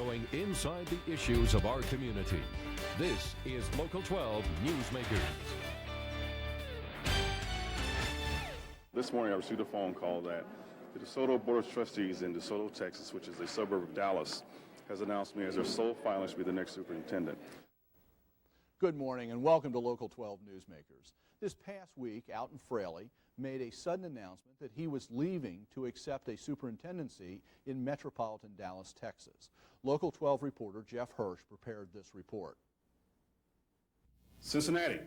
going inside the issues of our community. This is Local 12 Newsmakers. This morning I received a phone call that the DeSoto Board of Trustees in DeSoto, Texas, which is a suburb of Dallas, has announced me as their sole finalist to be the next superintendent. Good morning and welcome to Local 12 Newsmakers. This past week, Alton Frailey made a sudden announcement that he was leaving to accept a superintendency in metropolitan Dallas, Texas. Local 12 reporter Jeff Hirsch prepared this report. Cincinnati,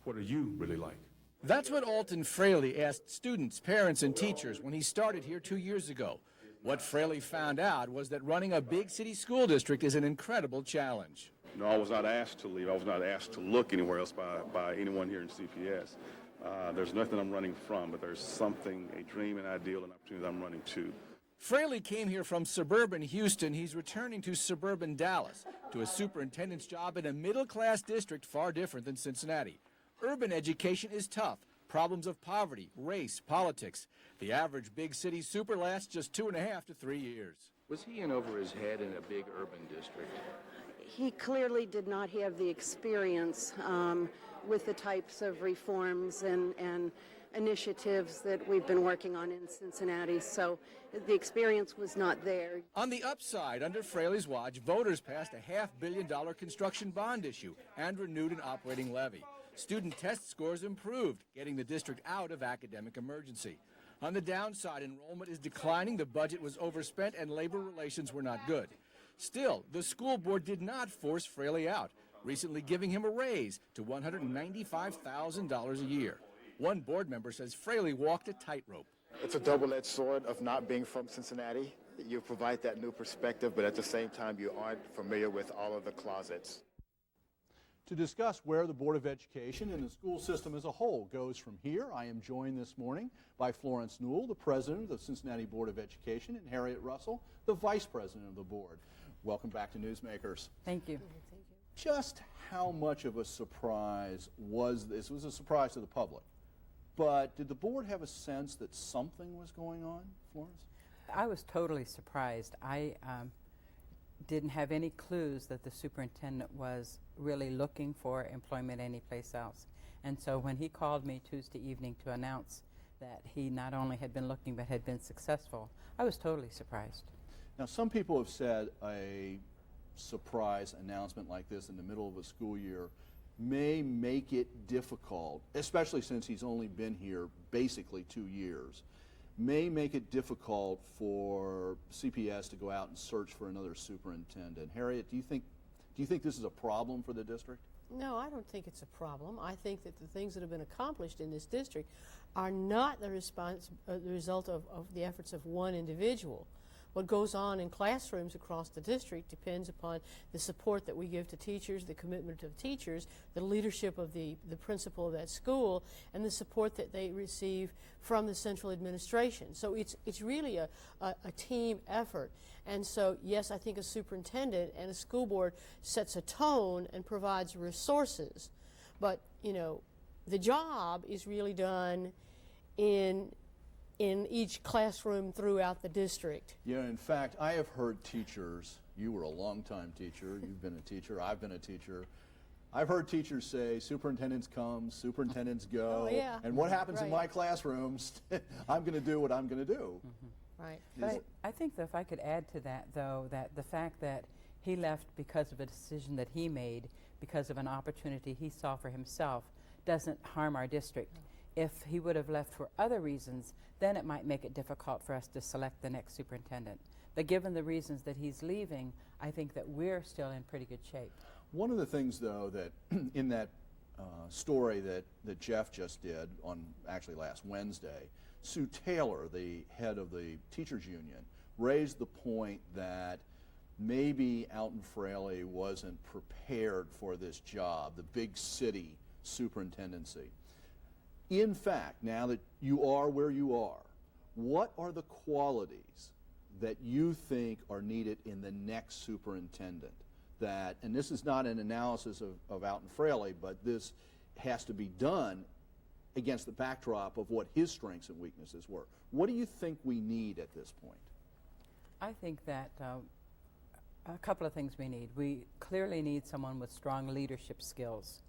what are you really like? That's what Alton Frailey asked students, parents, and teachers when he started here 2 years ago. What Frailey found out was that running a big city school district is an incredible challenge. No, I was not asked to leave. I was not asked to look anywhere else by anyone here in CPS. There's nothing I'm running from, but there's something, a dream, an ideal, an opportunity that I'm running to. Frailey came here from suburban Houston. He's returning to suburban Dallas to a superintendent's job in a middle-class district far different than Cincinnati. Urban education is tough. Problems of poverty, race, politics. The average big city super lasts just 2.5 to 3 years. Was he in over his head in a big urban district? He clearly did not have the experience with the types of reforms and initiatives that we've been working on in Cincinnati, so the experience was not there. On the upside, under Frailey's watch, voters passed a $500 million construction bond issue and renewed an operating levy. Student test scores improved, getting the district out of academic emergency. On the downside, enrollment is declining, the budget was overspent, and labor relations were not good. Still, the school board did not force Frailey out, recently giving him a raise to $195,000 a year. One board member says Frailey walked a tightrope. It's a double-edged sword of not being from Cincinnati. You provide that new perspective, but at the same time, you aren't familiar with all of the closets. To discuss where the Board of Education and the school system as a whole goes from here, I am joined this morning by Florence Newell, the president of the Cincinnati Board of Education, and Harriet Russell, the vice president of the board. Welcome back to Newsmakers. Thank you. Just how much of a surprise was this? It was a surprise to the public, but did the board have a sense that something was going on, Florence? I was totally surprised. I didn't have any clues that the superintendent was really looking for employment anyplace else. And so when he called me Tuesday evening to announce that he not only had been looking but had been successful, I was totally surprised. Now, some people have said a surprise announcement like this in the middle of a school year may make it difficult, especially since he's only been here basically 2 years, may make it difficult for CPS to go out and search for another superintendent. Harriet, do you think this is a problem for the district? No, I don't think it's a problem. I think that the things that have been accomplished in this district are not the result of the efforts of one individual. What goes on in classrooms across the district depends upon the support that we give to teachers, the commitment of teachers, the leadership of the principal of that school, and the support that they receive from the central administration. So it's really a team effort. And so, yes, I think a superintendent and a school board sets a tone and provides resources. But, you know, the job is really done in each classroom throughout the district. Yeah, in fact, I have heard teachers, you were a long-time teacher, you've been a teacher, I've been a teacher, I've heard teachers say, superintendents come, superintendents go, and what happens in my classrooms, I'm going to do what I'm going to do. Right. But I think that if I could add to that, though, that the fact that he left because of a decision that he made, because of an opportunity he saw for himself, doesn't harm our district. If he would have left for other reasons, then it might make it difficult for us to select the next superintendent. But given the reasons that he's leaving, I think that we're still in pretty good shape. One of the things, though, that in that story that Jeff just did on actually last Wednesday, Sue Taylor, the head of the teachers union, raised the point that maybe Alton Frailey wasn't prepared for this job, the big city superintendency. In fact, now that you are where you are, what are the qualities that you think are needed in the next superintendent? That, and this is not an analysis of Alton Frailey, but this has to be done against the backdrop of what his strengths and weaknesses were. What do you think we need at this point? I think that A couple of things we need. We clearly need someone with strong leadership skills,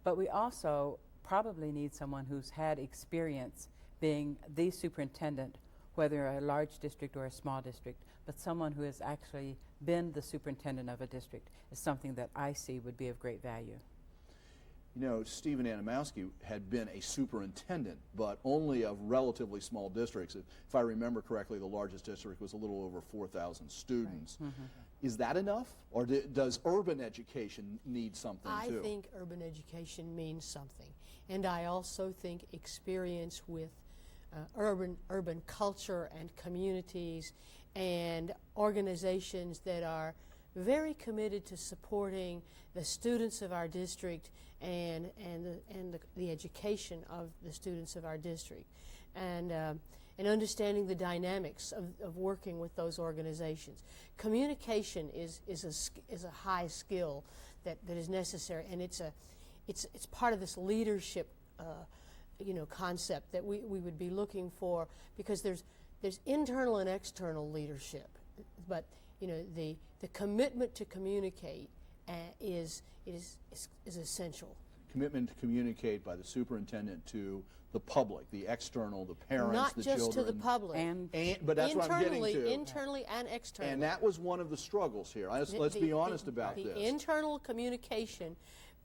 but we also probably need someone who's had experience being the superintendent, whether a large district or a small district, but someone who has actually been the superintendent of a district is something that I see would be of great value. You know, Stephen Adamowski had been a superintendent, but only of relatively small districts. If I remember correctly, the largest district was a little over 4,000 students. Right. Is that enough, or does urban education need something too? I think urban education means something, and I also think experience with urban culture and communities and organizations that are very committed to supporting the students of our district and the education of the students of our district, and understanding the dynamics of working with those organizations. Communication is a high skill that is necessary, and it's part of this leadership concept that we would be looking for, because there's internal and external leadership, but the commitment to communicate is essential. Commitment to communicate by the superintendent to the public, the external, the parents, not the just children. to the public. But that's what I'm getting to. Internally and externally. And that was one of the struggles here. Let's be honest about this. The internal communication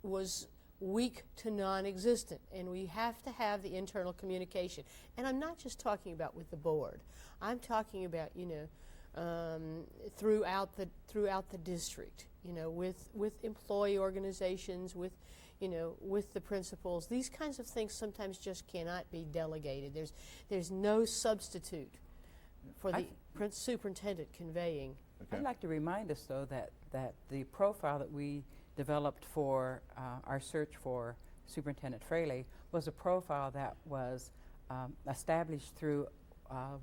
was weak to non-existent, and we have to have the internal communication. And I'm not just talking about with the board. I'm talking about throughout the district. With employee organizations, with the principals. These kinds of things sometimes just cannot be delegated. There's no substitute for the superintendent conveying. Okay. I'd like to remind us, though, that the profile that we developed for our search for Superintendent Frailey was a profile that was established through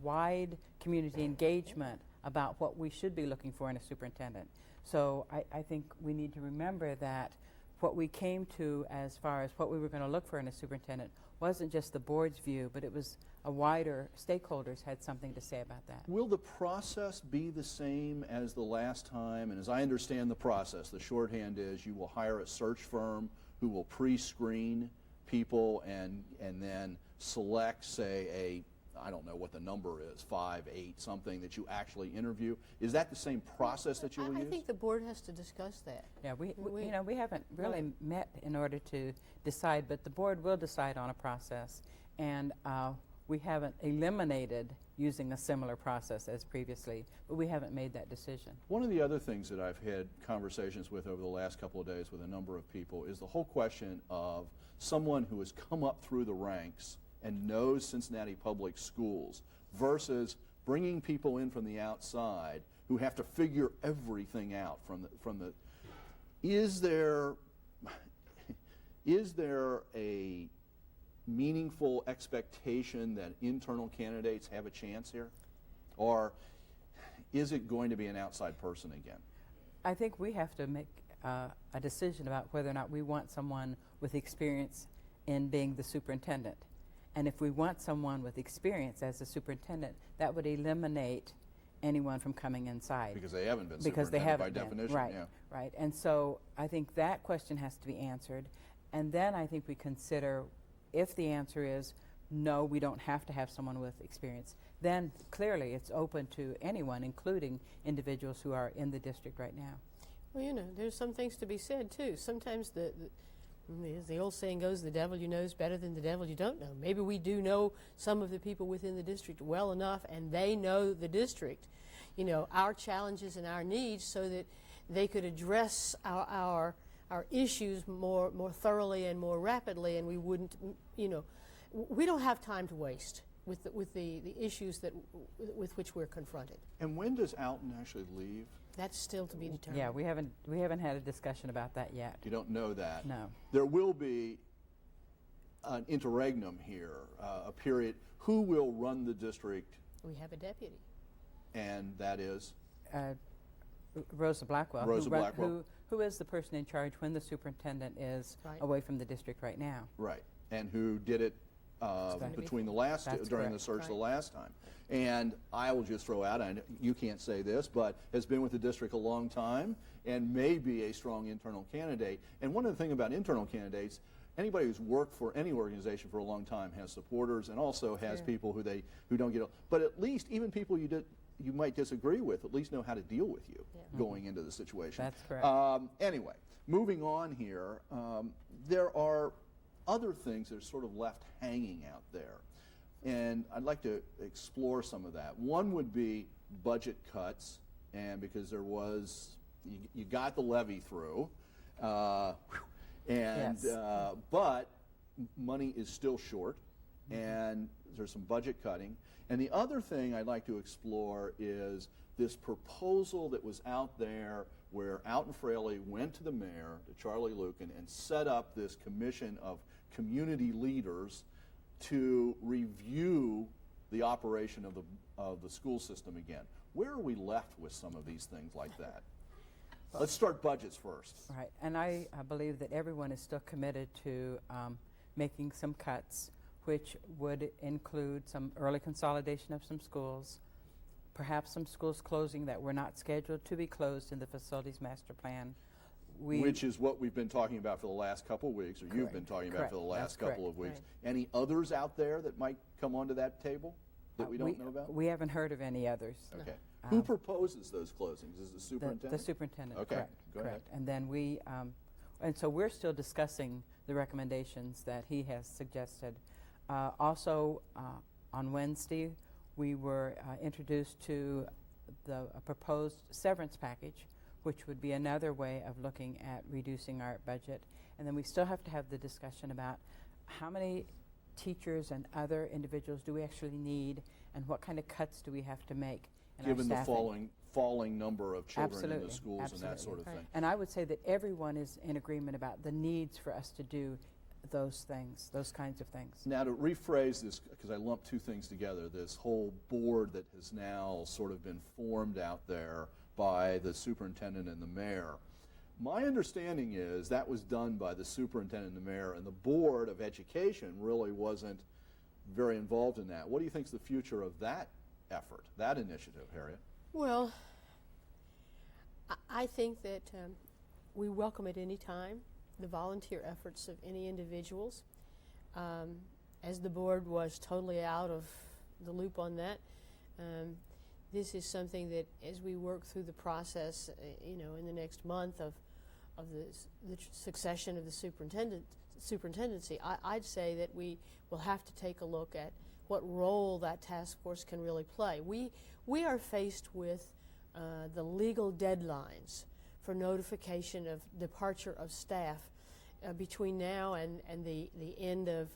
wide community engagement about what we should be looking for in a superintendent. So I think we need to remember that what we came to as far as what we were going to look for in a superintendent wasn't just the board's view, but it was a wider, stakeholders had something to say about that. Will the process be the same as the last time? And as I understand the process, the shorthand is you will hire a search firm who will pre-screen people and then select, say, I don't know what the number is, 5, 8, something that you actually interview. Is that the same process that you will use? I think the board has to discuss that. Yeah, we haven't really met in order to decide, but the board will decide on a process, and we haven't eliminated using a similar process as previously, but we haven't made that decision. One of the other things that I've had conversations with over the last couple of days with a number of people is the whole question of someone who has come up through the ranks and knows Cincinnati Public Schools versus bringing people in from the outside who have to figure everything out from the is there a meaningful expectation that internal candidates have a chance here, or is it going to be an outside person again? I think we have to make a decision about whether or not we want someone with experience in being the superintendent. And if we want someone with experience as a superintendent, that would eliminate anyone from coming inside. Because they haven't been because they superintendent haven't by been. definition. Right, Yeah. right. And so I think that question has to be answered. And then I think we consider, if the answer is no, we don't have to have someone with experience, then clearly it's open to anyone, including individuals who are in the district right now. Well, there's some things to be said, too. Sometimes as the old saying goes, the devil you know is better than the devil you don't know. Maybe we do know some of the people within the district well enough, and they know the district, our challenges and our needs, so that they could address our issues more thoroughly and more rapidly, and we wouldn't, we don't have time to waste with the issues with which we're confronted. And when does Alton actually leave? That's still to be determined. Yeah, we haven't had a discussion about that yet. You don't know that? No. There will be an interregnum here, a period. Who will run the district? We have a deputy. And that is? Rosa Blackwell. Rosa Blackwell. Who is the person in charge when the superintendent is away from the district right now. Right. And who did it between the last That's during correct. the search the last time. And I will just throw out, and you can't say this, but has been with the district a long time and may be a strong internal candidate. And one of the things about internal candidates, anybody who's worked for any organization for a long time has supporters and also has people who don't get. But at least even people you might disagree with at least know how to deal with you going into the situation. That's correct. Anyway, moving on here, there are other things that are sort of left hanging out there. And I'd like to explore some of that. One would be budget cuts, and because there was, you got the levy through, but money is still short, and there's some budget cutting. And the other thing I'd like to explore is this proposal that was out there where Alton Frailey went to the mayor, to Charlie Lucan, and set up this commission of community leaders to review the operation of the school system again. Where are we left with some of these things like that? Let's start budgets first. Right, and I believe that everyone is still committed to making some cuts, which would include some early consolidation of some schools, perhaps some schools closing that were not scheduled to be closed in the facilities master plan. Which is what we've been talking about for the last couple of weeks, or you've been talking about for the last couple of weeks. Any others out there that might come onto that table that we don't know about? We haven't heard of any others. Okay. Who proposes those closings? Is it the superintendent? The superintendent, okay. correct. Go ahead. And then and so we're still discussing the recommendations that he has suggested. Also, on Wednesday, we were introduced to the proposed severance package, which would be another way of looking at reducing our budget. And then we still have to have the discussion about how many teachers and other individuals do we actually need, and what kind of cuts do we have to make in Given our staffing. the falling number of children in Absolutely. the schools Absolutely. and that sort of thing. And I would say that everyone is in agreement about the needs for us to do those things, those kinds of things. Now, to rephrase this, because I lumped two things together, this whole board that has now sort of been formed out there by the superintendent and the mayor. My understanding is that was done by the superintendent and the mayor, and the Board of Education really wasn't very involved in that. What do you think is the future of that effort, that initiative, Harriet? Well, I think that we welcome at any time the volunteer efforts of any individuals. As the board was totally out of the loop on that, this is something that, as we work through the process, in the next month of the succession of the superintendency, I'd say that we will have to take a look at what role that task force can really play. We are faced with the legal deadlines for notification of departure of staff between now and the end of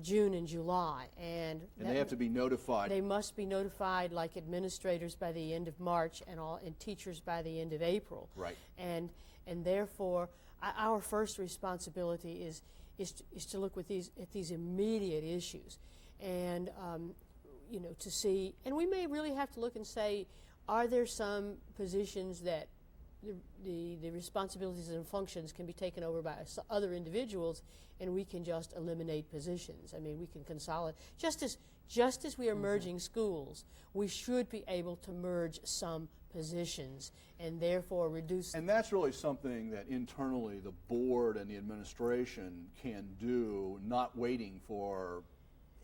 June and July, and they have to be notified. They must be notified, like administrators, by the end of March, and teachers by the end of April. Right. And therefore, our first responsibility is to look at these immediate issues, and to see. And we may really have to look and say, are there some positions that the responsibilities and functions can be taken over by other individuals, and we can just eliminate positions. I mean, we can consolidate. Just as we are merging schools, we should be able to merge some positions and therefore reduce. And that's really something that internally the board and the administration can do, not waiting for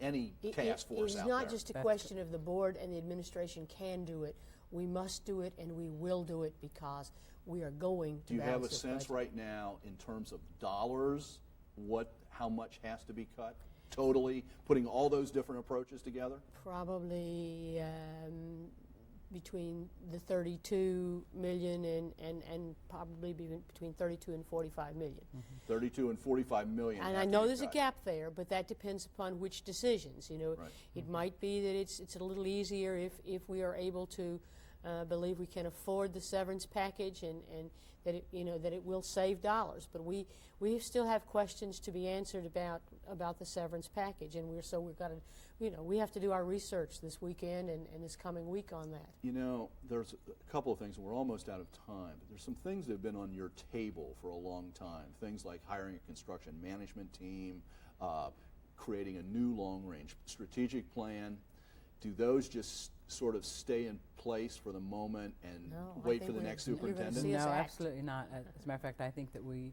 any task force out there. It's not just a question of the board and the administration can do it. We must do it, and we will do it, because we are going to. Do you have a this sense budget right now, in terms of dollars, how much has to be cut? Totally, putting all those different approaches together? Probably between the 32 million and probably between 32 and 45 million. 32 and 45 million. And I know there's a gap there, but that depends upon which decisions. Right. It might be that it's a little easier if we are able to believe we can afford the severance package, and that it will save dollars. But we still have questions to be answered about the severance package, and we've got to, we have to do our research this weekend and this coming week on that. There's a couple of things, and we're almost out of time. But there's some things that have been on your table for a long time. Things like hiring a construction management team, creating a new long-range strategic plan? Do those just sort of stay in place for the moment and wait for the next superintendent? No, absolutely not. As a matter of fact, I think that we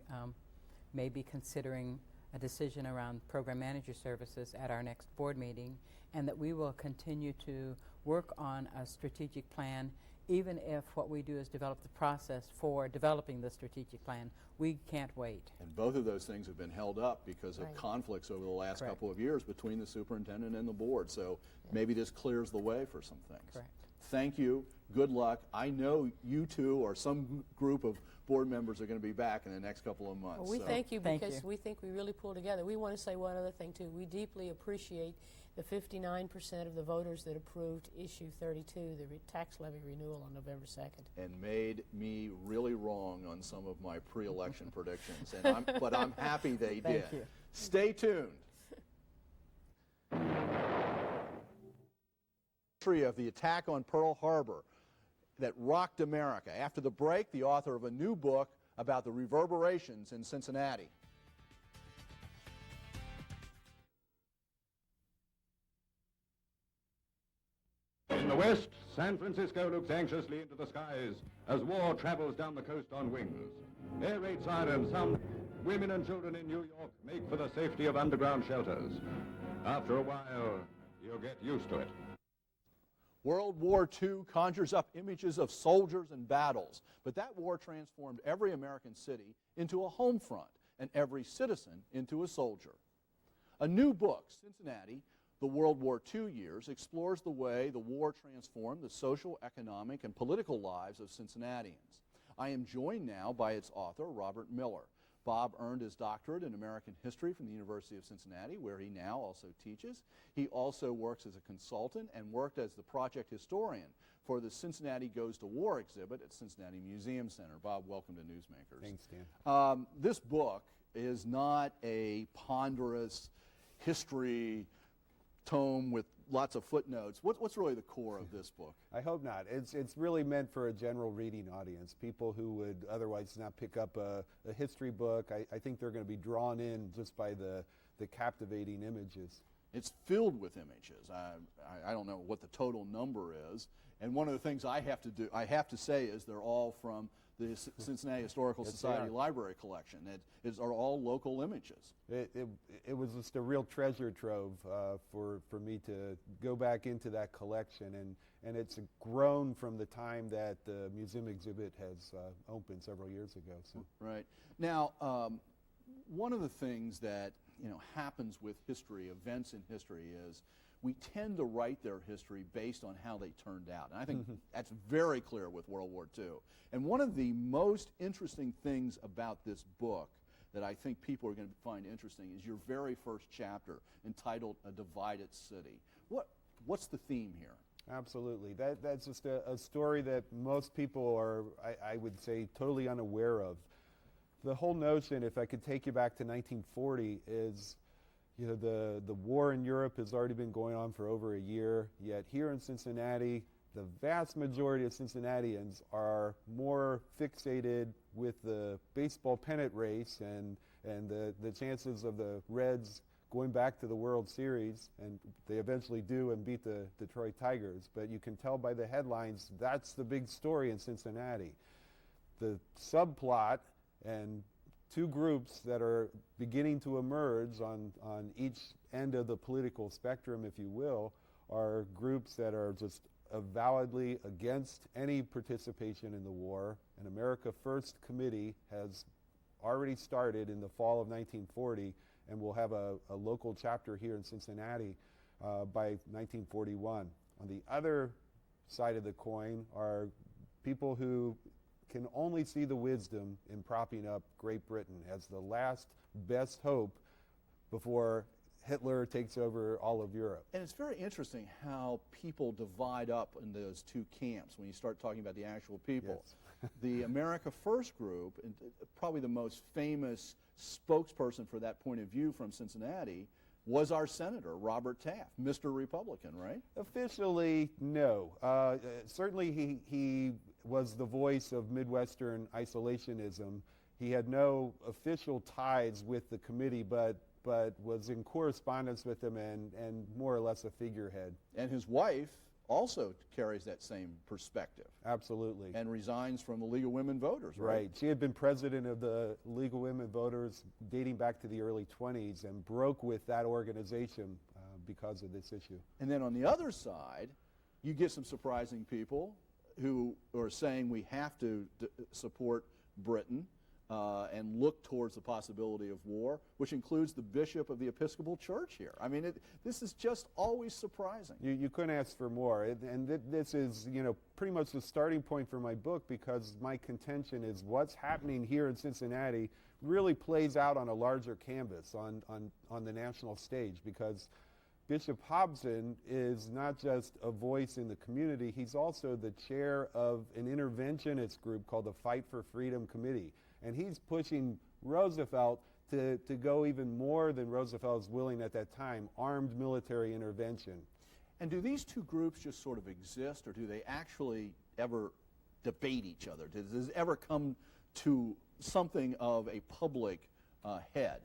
may be considering a decision around program manager services at our next board meeting, and that we will continue to work on a strategic plan, even if what we do is develop the process for developing the strategic plan. We can't wait. And both of those things have been held up because of conflicts over the last couple of years between the superintendent and the board. So maybe this clears the way for some things. Correct. Thank you. Good luck. I know you two or some group of board members are going to be back in the next couple of months. Well, we thank you because we think we really pulled together. We want to say one other thing, too. We deeply appreciate the 59% of the voters that approved issue 32, the tax levy renewal on November 2nd. And made me really wrong on some of my pre-election predictions. And but I'm happy they did. Thank you. Stay tuned. Of the attack on Pearl Harbor that rocked America. After the break, the author of a new book about the reverberations in Cincinnati. In the west, San Francisco looks anxiously into the skies as war travels down the coast on wings. Air raid sirens sound. Women and children in New York make for the safety of underground shelters. After a while, you'll get used to it. World War II conjures up images of soldiers and battles, but that war transformed every American city into a home front and every citizen into a soldier. A new book, Cincinnati, The World War II Years, explores the way the war transformed the social, economic, and political lives of Cincinnatians. I am joined now by its author, Robert Miller. Bob earned his doctorate in American history from the University of Cincinnati, where he now also teaches. He also works as a consultant and worked as the project historian for the Cincinnati Goes to War exhibit at Cincinnati Museum Center. Bob, welcome to Newsmakers. Thanks, Dan. This book is not a ponderous history tome with lots of footnotes. What's really the core of this book? I hope not. It's really meant for a general reading audience, people who would otherwise not pick up a history book. I think they're going to be drawn in just by the captivating images. It's filled with images. I don't know what the total number is. And one of the things I have to say is they're all from the Cincinnati Historical Society Library collection. It are all local images. It was just a real treasure trove for me to go back into that collection, and it's grown from the time that the museum exhibit has opened several years ago. So. Right. Now, one of the things that happens with history, events in history, is we tend to write their history based on how they turned out. And I think that's very clear with World War II. And one of the most interesting things about this book that I think people are going to find interesting is your very first chapter entitled A Divided City. What's the theme here? Absolutely. That's just a story that most people are, I would say, totally unaware of. The whole notion, if I could take you back to 1940, is the war in Europe has already been going on for over a year, yet here in Cincinnati, the vast majority of Cincinnatians are more fixated with the baseball pennant race and the chances of the Reds going back to the World Series, and they eventually do and beat the Detroit Tigers. But you can tell by the headlines, that's the big story in Cincinnati. The subplot and two groups that are beginning to emerge on each end of the political spectrum, if you will, are groups that are just avowedly against any participation in the war. An America First committee has already started in the fall of 1940 and will have a local chapter here in Cincinnati by 1941. On the other side of the coin are people who can only see the wisdom in propping up Great Britain as the last best hope before Hitler takes over all of Europe. And it's very interesting how people divide up in those two camps when you start talking about the actual people. Yes. The America First group, and probably the most famous spokesperson for that point of view from Cincinnati, was our senator, Robert Taft, Mr. Republican, right? Officially, no. Certainly he was the voice of Midwestern isolationism He had no official ties with the committee, but was in correspondence with them and more or less a figurehead. And his wife also carries that same perspective. Absolutely. And resigns from the League of Women Voters, right? Right. She had been president of the League of Women Voters dating back to the early 20s and broke with that organization because of this issue. And then on the other side, you get some surprising people who are saying we have to support Britain and look towards the possibility of war, which includes the bishop of the Episcopal Church here. I mean, this is just always surprising. You couldn't ask for more. And this is, pretty much the starting point for my book, because my contention is what's happening here in Cincinnati really plays out on a larger canvas, on the national stage, because Bishop Hobson is not just a voice in the community, he's also the chair of an interventionist group called the Fight for Freedom Committee. And he's pushing Roosevelt to go even more than Roosevelt was willing at that time, armed military intervention. And do these two groups just sort of exist, or do they actually ever debate each other? Does it ever come to something of a public head?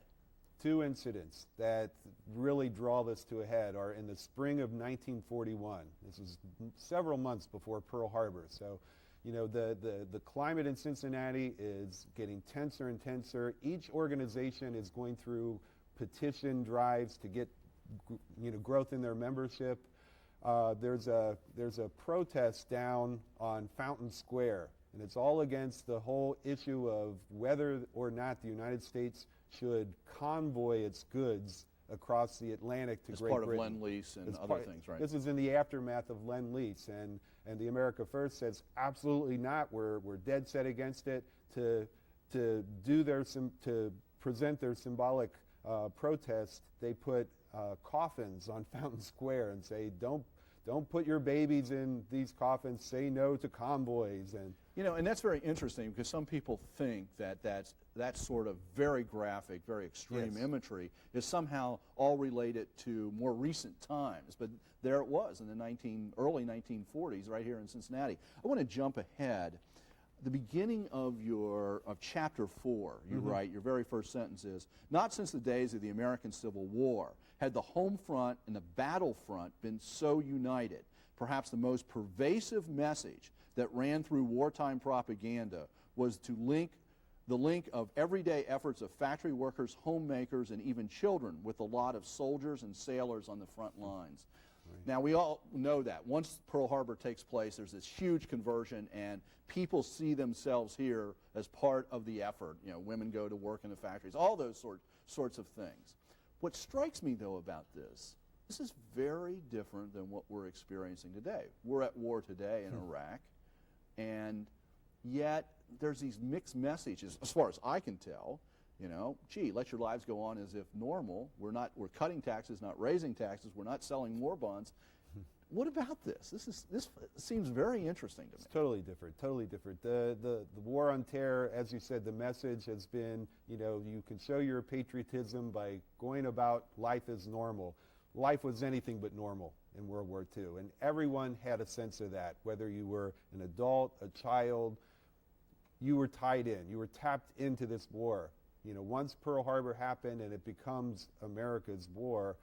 Two incidents that really draw this to a head are in the spring of 1941. This is several months before Pearl Harbor. So, the climate in Cincinnati is getting tenser and tenser. Each organization is going through petition drives to get growth in their membership. There's a protest down on Fountain Square, and it's all against the whole issue of whether or not the United States should convoy its goods across the Atlantic to Great Britain. As part of Lend-Lease and other things, right? This is in the aftermath of Lend-Lease, and the America First says absolutely not. We're dead set against it. To present their symbolic protest, they put coffins on Fountain Square and say, don't put your babies in these coffins. Say no to convoys. And that's very interesting, because some people think that sort of very graphic, very extreme imagery is somehow all related to more recent times. But there it was in the early 1940s, right here in Cincinnati. I want to jump ahead. The beginning of chapter 4, you write, your very first sentence is, not since the days of the American Civil War had the home front and the battle front been so united. Perhaps the most pervasive message that ran through wartime propaganda was the link of everyday efforts of factory workers, homemakers, and even children with a lot of soldiers and sailors on the front lines. Right. Now, we all know that. Once Pearl Harbor takes place, there's this huge conversion, and people see themselves here as part of the effort. Women go to work in the factories, all those sorts of things. What strikes me, though, about this is very different than what we're experiencing today. We're at war today in Iraq, and yet there's these mixed messages, as far as I can tell. Gee, let your lives go on as if normal. We're cutting taxes, not raising taxes. We're not selling war bonds. What about this? This seems very interesting to me. It's totally different, totally different. The war on terror, as you said, the message has been, you can show your patriotism by going about life as normal. Life was anything but normal in World War II, and everyone had a sense of that, whether you were an adult, a child. You were tied in. You were tapped into this war. Once Pearl Harbor happened and it becomes America's war,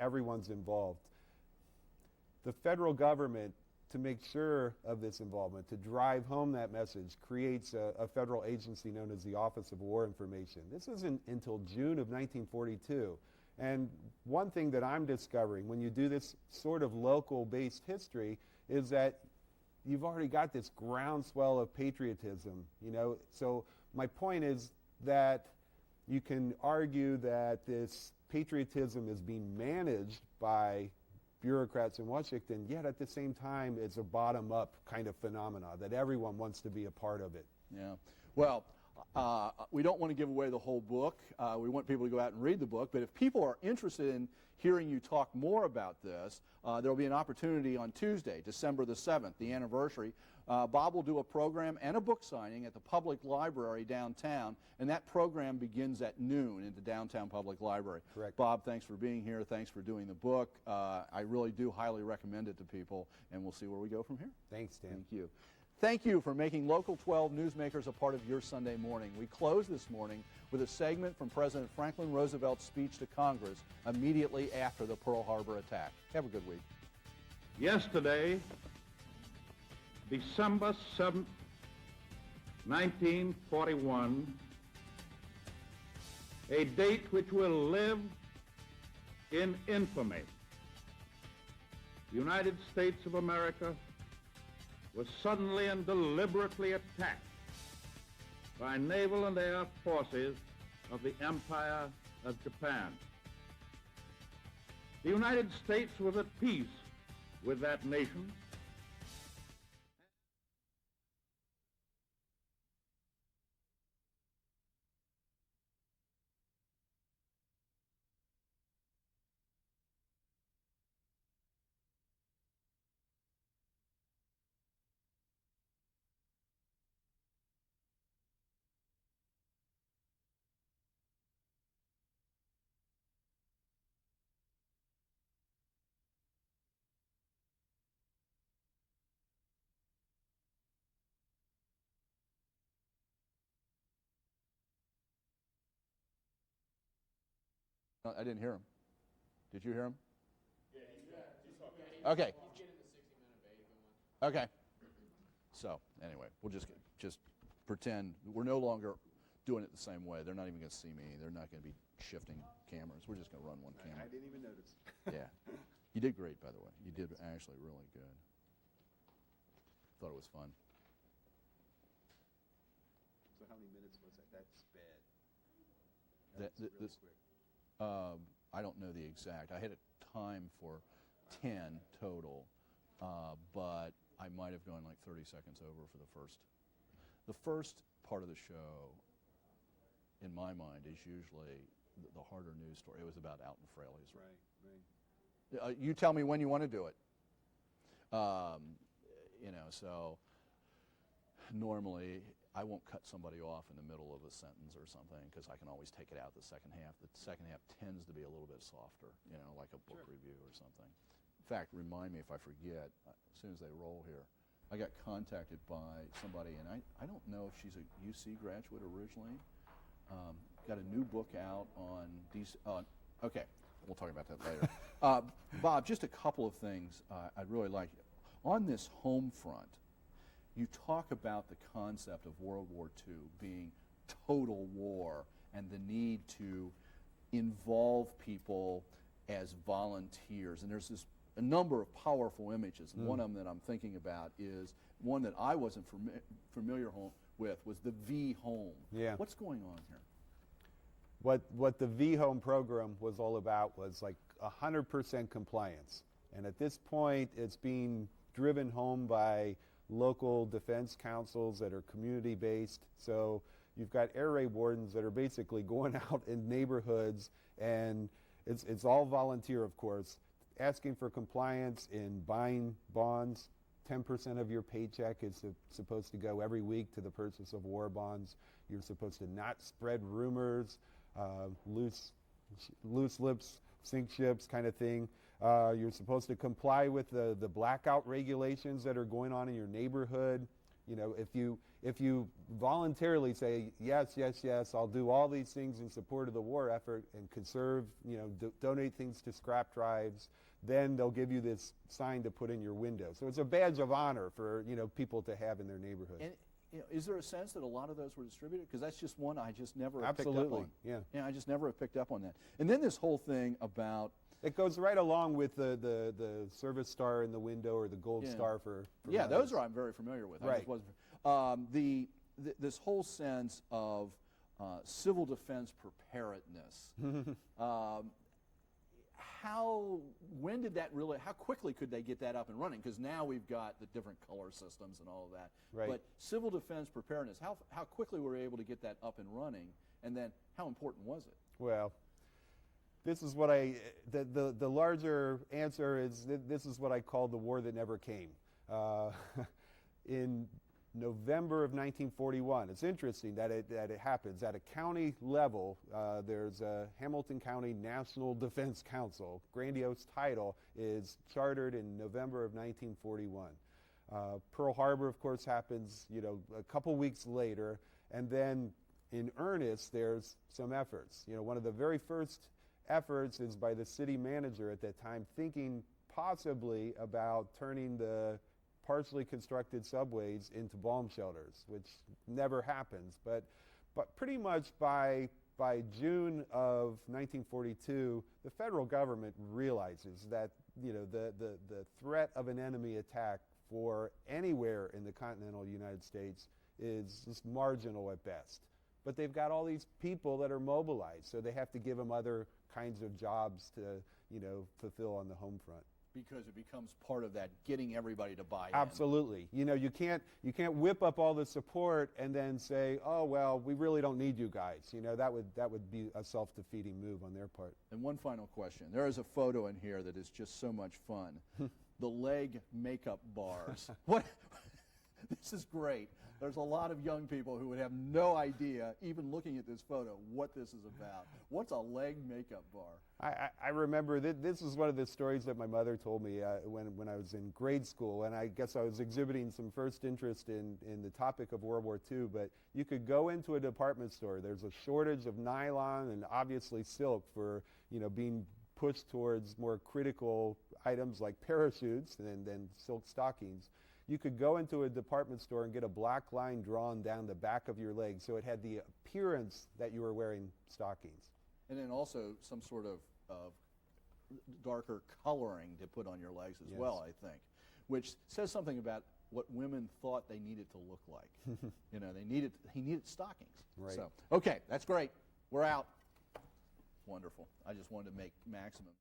everyone's involved. The federal government, to make sure of this involvement, to drive home that message, creates a federal agency known as the Office of War Information. This isn't until June of 1942. And one thing that I'm discovering when you do this sort of local-based history is that you've already got this groundswell of patriotism, So my point is that you can argue that this patriotism is being managed by bureaucrats in Washington, yet at the same time it's a bottom-up kind of phenomena, that everyone wants to be a part of it. Yeah. Well, we don't want to give away the whole book. We want people to go out and read the book, but if people are interested in hearing you talk more about this, there will be an opportunity on Tuesday, December the 7th, the anniversary. Bob will do a program and a book signing at the public library downtown, and that program begins at noon at the downtown public library. Correct. Bob, thanks for being here. Thanks for doing the book. I really do highly recommend it to people, and we'll see where we go from here. Thanks, Dan. Thank you. Thank you for making Local 12 Newsmakers a part of your Sunday morning. We close this morning with a segment from President Franklin Roosevelt's speech to Congress immediately after the Pearl Harbor attack. Have a good week. Yesterday, December 7th, 1941, a date which will live in infamy. The United States of America was suddenly and deliberately attacked by naval and air forces of the Empire of Japan. The United States was at peace with that nation. I didn't hear him. Did you hear him? Yeah, he's okay. Okay. So anyway, we'll just pretend we're no longer doing it the same way. They're not even going to see me. They're not going to be shifting cameras. We're just going to run one camera. I didn't even notice. Yeah. You did great, by the way. You did actually really good. Thought it was fun. So how many minutes was that? That's bad. That's really quick. I don't know the exact. I had a time for 10 total, but I might have gone like 30 seconds over for the first. The first part of the show, in my mind, is usually the harder news story. It was about Alton Frailey's. Right. You tell me when you want to do it. So normally I won't cut somebody off in the middle of a sentence or something because I can always take it out the second half. The second half tends to be a little bit softer, like a book review or something. In fact, remind me if I forget, as soon as they roll here. I got contacted by somebody, and I don't know if she's a UC graduate originally. Got a new book out on these. Okay, we'll talk about that later. Bob, just a couple of things I'd really like. On this home front, you talk about the concept of World War II being total war and the need to involve people as volunteers. And there's a number of powerful images. And one of them that I'm thinking about is one that I wasn't familiar with was the V-Home. Yeah. What's going on here? What the V-Home program was all about was like 100% compliance. And at this point, it's being driven home by local defense councils that are community-based. So you've got air raid wardens that are basically going out in neighborhoods, and it's all volunteer, of course, asking for compliance in buying bonds. 10% of your paycheck is supposed to go every week to the purchase of war bonds. You're supposed to not spread rumors, loose lips, sink ships kind of thing. You're supposed to comply with the blackout regulations that are going on in your neighborhood. If you voluntarily say, yes, I'll do all these things in support of the war effort and conserve, donate things to scrap drives, then they'll give you this sign to put in your window. So it's a badge of honor for, people to have in their neighborhood. And is there a sense that a lot of those were distributed? Because that's just one I just never have Absolutely, picked up on. yeah. I just never have picked up on that. And then this whole thing about... It goes right along with the service star in the window or the gold star for yeah, veterans. those I'm very familiar with. Right. I just wasn't, this whole sense of civil defense preparedness. How quickly could they get that up and running? Because now we've got the different color systems and all of that. Right. But civil defense preparedness, how quickly were we able to get that up and running? And then how important was it? Well, this is what the larger answer is, this is what I call the war that never came. In November of 1941, it's interesting that it happens. At a county level, there's a Hamilton County National Defense Council. Grandiose title is chartered in November of 1941. Pearl Harbor, of course, happens, a couple weeks later, and then in Earnest, there's some efforts. One of the very first efforts is by the city manager at that time, thinking possibly about turning the partially constructed subways into bomb shelters, which never happens. But pretty much by June of 1942, the federal government realizes that the threat of an enemy attack for anywhere in the continental United States is just marginal at best. But they've got all these people that are mobilized, so they have to give them other kinds of jobs to fulfill on the home front. Because it becomes part of that getting everybody to buy in. Absolutely. You can't whip up all the support and then say, oh well, we really don't need you guys. That would be a self-defeating move on their part. And one final question. There is a photo in here that is just so much fun. The leg makeup bars. What? This is great. There's a lot of young people who would have no idea, even looking at this photo, what this is about. What's a leg makeup bar? I remember this is one of the stories that my mother told me when I was in grade school, and I guess I was exhibiting some first interest in the topic of World War II, but you could go into a department store. There's a shortage of nylon and obviously silk for being pushed towards more critical items like parachutes and silk stockings. You could go into a department store and get a black line drawn down the back of your leg so it had the appearance that you were wearing stockings. And then also some sort of darker coloring to put on your legs as well, I think, which says something about what women thought they needed to look like. He needed stockings. Right. So, okay, that's great. We're out. Wonderful. I just wanted to make maximum.